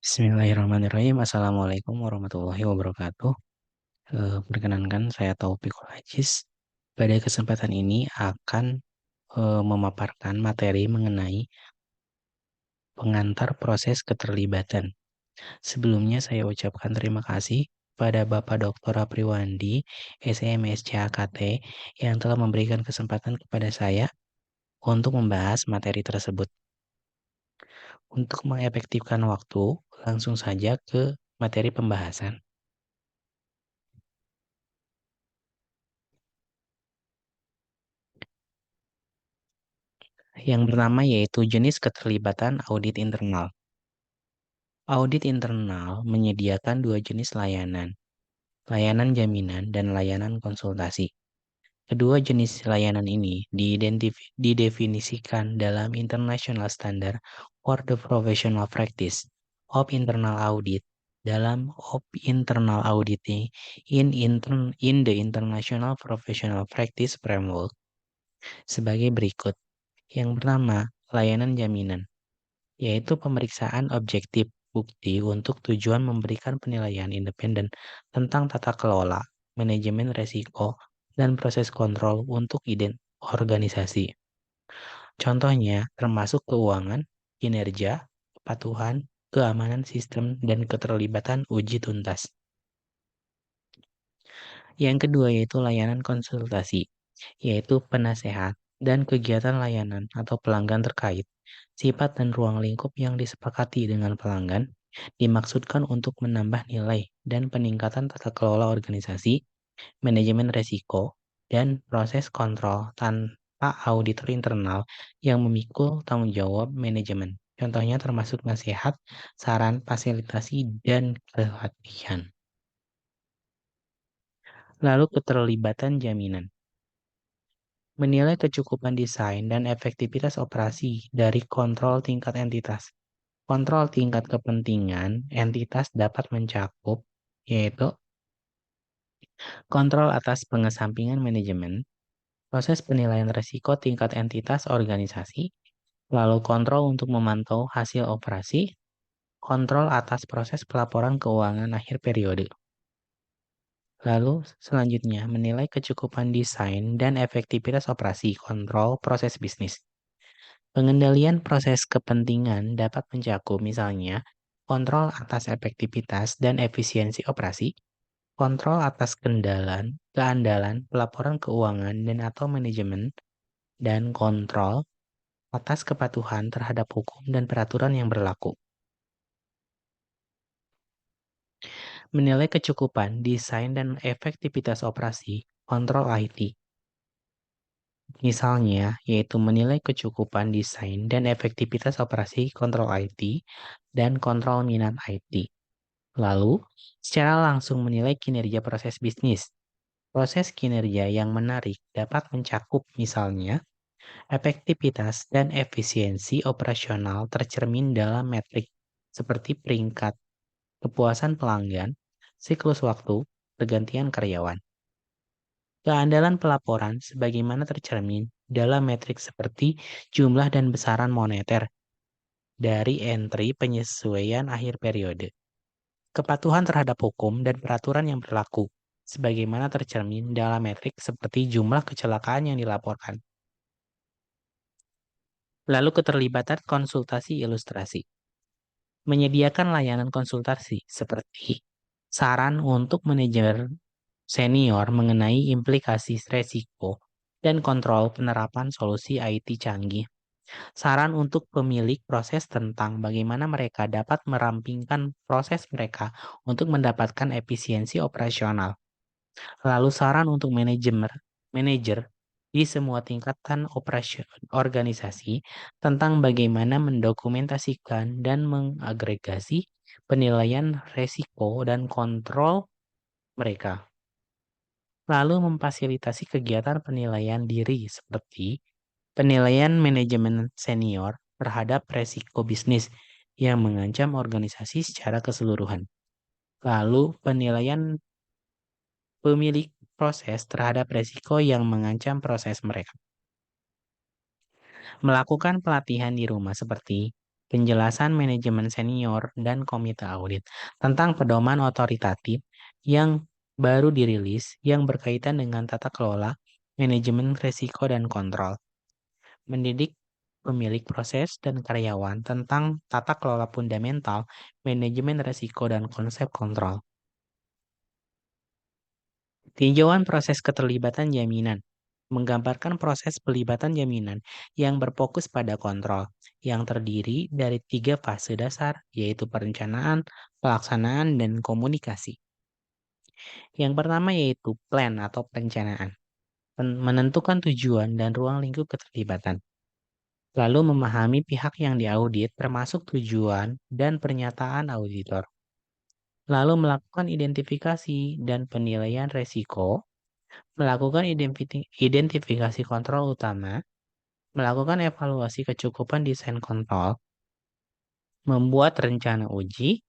Bismillahirrahmanirrahim. Assalamualaikum warahmatullahi wabarakatuh. Perkenankan saya Taufikul Aziz. Pada kesempatan ini akan memaparkan materi mengenai pengantar proses keterlibatan. Sebelumnya saya ucapkan terima kasih pada Bapak Dr. Apriwandi, SMSCAKT, yang telah memberikan kesempatan kepada saya untuk membahas materi tersebut. Untuk mengefektifkan waktu, langsung saja ke materi pembahasan. Yang pertama yaitu jenis keterlibatan audit internal. Audit internal menyediakan dua jenis layanan, layanan jaminan dan layanan konsultasi. Kedua jenis layanan ini didefinisikan dalam International Standard for the Professional Practice of Internal Audit dalam Internal Auditing in the International Professional Practice Framework sebagai berikut. Yang pertama, layanan jaminan, yaitu pemeriksaan objektif bukti untuk tujuan memberikan penilaian independen tentang tata kelola, manajemen resiko, dan proses kontrol untuk organisasi. Contohnya termasuk keuangan, kinerja, kepatuhan, keamanan sistem, dan keterlibatan uji tuntas. Yang kedua yaitu layanan konsultasi, yaitu penasehat dan kegiatan layanan atau pelanggan terkait. Sifat dan ruang lingkup yang disepakati dengan pelanggan dimaksudkan untuk menambah nilai dan peningkatan tata kelola organisasi, manajemen resiko, dan proses kontrol tanpa auditor internal yang memikul tanggung jawab manajemen. Contohnya termasuk nasihat, saran, fasilitasi, dan pelatihan. Lalu keterlibatan jaminan. Menilai kecukupan desain dan efektivitas operasi dari kontrol tingkat entitas. Kontrol tingkat kepentingan entitas dapat mencakup, yaitu kontrol atas pengesampingan manajemen, proses penilaian risiko tingkat entitas organisasi, lalu kontrol untuk memantau hasil operasi, kontrol atas proses pelaporan keuangan akhir periode. Lalu selanjutnya menilai kecukupan desain dan efektivitas operasi kontrol proses bisnis. Pengendalian proses kepentingan dapat mencakup misalnya kontrol atas efektivitas dan efisiensi operasi, kontrol atas keandalan pelaporan keuangan dan atau manajemen, dan kontrol atas kepatuhan terhadap hukum dan peraturan yang berlaku. Menilai kecukupan desain dan efektivitas operasi kontrol IT. Misalnya, yaitu menilai kecukupan desain dan efektivitas operasi kontrol IT dan kontrol minat IT. Lalu, secara langsung menilai kinerja proses bisnis. Proses kinerja yang menarik dapat mencakup misalnya, efektivitas dan efisiensi operasional tercermin dalam metrik seperti peringkat kepuasan pelanggan, siklus waktu, pergantian karyawan. Keandalan pelaporan sebagaimana tercermin dalam metrik seperti jumlah dan besaran moneter dari entry penyesuaian akhir periode. Kepatuhan terhadap hukum dan peraturan yang berlaku, sebagaimana tercermin dalam metrik seperti jumlah kecelakaan yang dilaporkan. Lalu keterlibatan konsultasi ilustrasi. Menyediakan layanan konsultasi seperti saran untuk manajer senior mengenai implikasi resiko dan kontrol penerapan solusi IT canggih. Saran untuk pemilik proses tentang bagaimana mereka dapat merampingkan proses mereka untuk mendapatkan efisiensi operasional. Lalu saran untuk manajer di semua tingkatan organisasi tentang bagaimana mendokumentasikan dan mengagregasi penilaian resiko dan kontrol mereka. Lalu memfasilitasi kegiatan penilaian diri seperti penilaian manajemen senior terhadap resiko bisnis yang mengancam organisasi secara keseluruhan. Lalu penilaian pemilik proses terhadap resiko yang mengancam proses mereka. Melakukan pelatihan di rumah seperti penjelasan manajemen senior dan komite audit tentang pedoman otoritatif yang baru dirilis yang berkaitan dengan tata kelola, manajemen risiko dan kontrol, mendidik pemilik proses dan karyawan tentang tata kelola fundamental, manajemen risiko dan konsep kontrol. Tinjauan proses keterlibatan jaminan menggambarkan proses pelibatan jaminan yang berfokus pada kontrol, yang terdiri dari 3 fase dasar, yaitu perencanaan, pelaksanaan, dan komunikasi. Yang pertama yaitu plan atau perencanaan, menentukan tujuan dan ruang lingkup keterlibatan. Lalu memahami pihak yang diaudit termasuk tujuan dan pernyataan auditor. Lalu melakukan identifikasi dan penilaian resiko, melakukan identifikasi kontrol utama, melakukan evaluasi kecukupan desain kontrol, membuat rencana uji,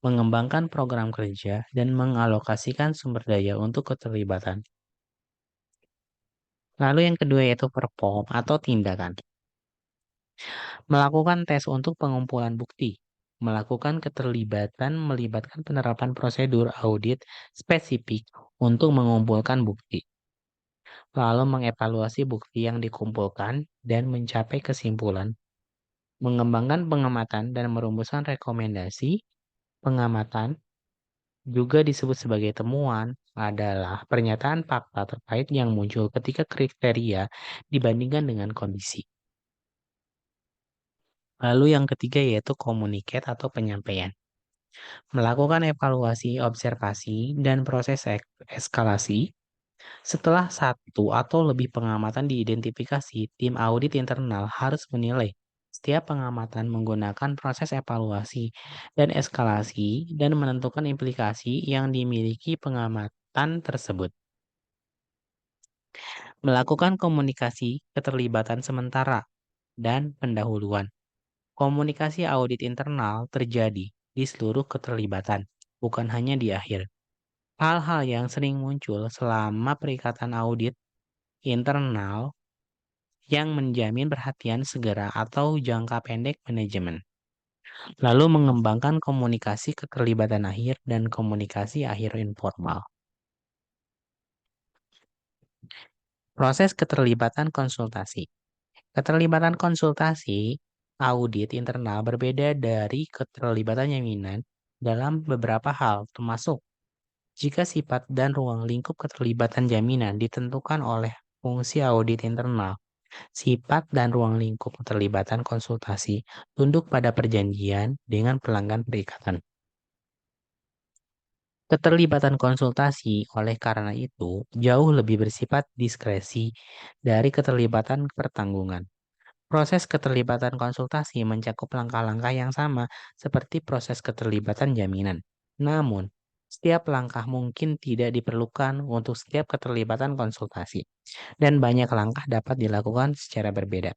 mengembangkan program kerja, dan mengalokasikan sumber daya untuk keterlibatan. Lalu yang kedua yaitu perform atau tindakan. Melakukan tes untuk pengumpulan bukti. Melakukan keterlibatan melibatkan penerapan prosedur audit spesifik untuk mengumpulkan bukti. Lalu mengevaluasi bukti yang dikumpulkan dan mencapai kesimpulan. Mengembangkan pengamatan dan merumuskan rekomendasi pengamatan juga disebut sebagai temuan adalah pernyataan fakta terkait yang muncul ketika kriteria dibandingkan dengan kondisi. Lalu yang ketiga yaitu communicate atau penyampaian. Melakukan evaluasi, observasi, dan proses eskalasi. Setelah satu atau lebih pengamatan diidentifikasi, tim audit internal harus menilai setiap pengamatan menggunakan proses evaluasi dan eskalasi dan menentukan implikasi yang dimiliki pengamatan tersebut. Melakukan komunikasi keterlibatan sementara dan pendahuluan. Komunikasi audit internal terjadi di seluruh keterlibatan, bukan hanya di akhir. Hal-hal yang sering muncul selama perikatan audit internal yang menjamin perhatian segera atau jangka pendek manajemen. Lalu mengembangkan komunikasi keterlibatan akhir dan komunikasi akhir informal. Proses keterlibatan konsultasi. Keterlibatan konsultasi audit internal berbeda dari keterlibatan jaminan dalam beberapa hal, termasuk jika sifat dan ruang lingkup keterlibatan jaminan ditentukan oleh fungsi audit internal. Sifat dan ruang lingkup keterlibatan konsultasi tunduk pada perjanjian dengan pelanggan perikatan. Keterlibatan konsultasi oleh karena itu jauh lebih bersifat diskresi dari keterlibatan pertanggungan. Proses keterlibatan konsultasi mencakup langkah-langkah yang sama seperti proses keterlibatan jaminan. Namun, setiap langkah mungkin tidak diperlukan untuk setiap keterlibatan konsultasi, dan banyak langkah dapat dilakukan secara berbeda.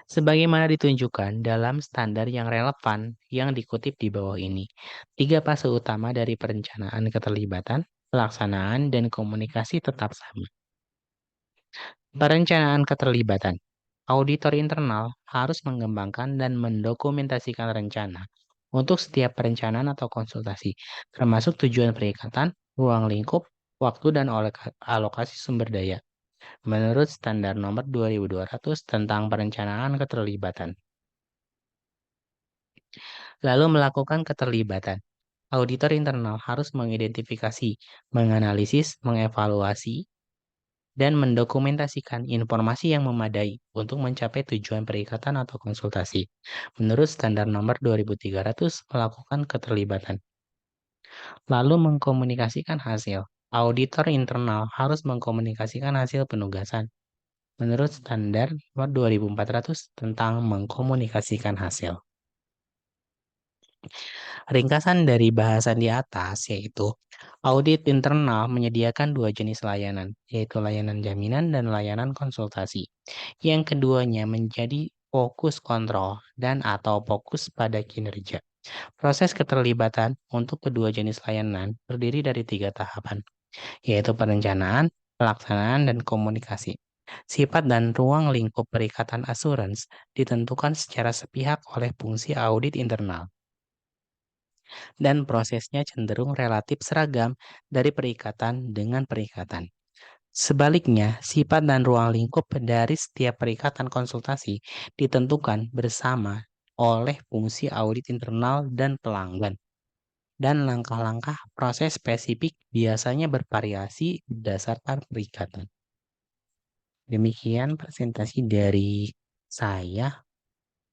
Sebagaimana ditunjukkan dalam standar yang relevan yang dikutip di bawah ini, 3 fase utama dari perencanaan keterlibatan, pelaksanaan, dan komunikasi tetap sama. Perencanaan keterlibatan. Auditor internal harus mengembangkan dan mendokumentasikan rencana untuk setiap perencanaan atau konsultasi, termasuk tujuan perikatan, ruang lingkup, waktu, dan alokasi sumber daya, menurut standar nomor 2200 tentang perencanaan keterlibatan. Lalu melakukan keterlibatan. Auditor internal harus mengidentifikasi, menganalisis, mengevaluasi, dan mendokumentasikan informasi yang memadai untuk mencapai tujuan perikatan atau konsultasi. Menurut standar nomor 2300 melakukan keterlibatan. Lalu mengkomunikasikan hasil. Auditor internal harus mengkomunikasikan hasil penugasan. Menurut standar nomor 2400 tentang mengkomunikasikan hasil. Ringkasan dari bahasan di atas yaitu audit internal menyediakan 2 jenis layanan, yaitu layanan jaminan dan layanan konsultasi. Yang keduanya menjadi fokus kontrol dan atau fokus pada kinerja. Proses keterlibatan untuk kedua jenis layanan terdiri dari 3 tahapan, yaitu perencanaan, pelaksanaan, dan komunikasi. Sifat dan ruang lingkup perikatan asuransi ditentukan secara sepihak oleh fungsi audit internal, dan prosesnya cenderung relatif seragam dari perikatan dengan perikatan. Sebaliknya, sifat dan ruang lingkup dari setiap perikatan konsultasi ditentukan bersama oleh fungsi audit internal dan pelanggan. Dan langkah-langkah proses spesifik biasanya bervariasi berdasarkan perikatan. Demikian presentasi dari saya.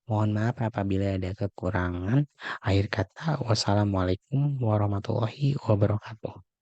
Mohon maaf apabila ada kekurangan. Akhir kata, wassalamualaikum warahmatullahi wabarakatuh.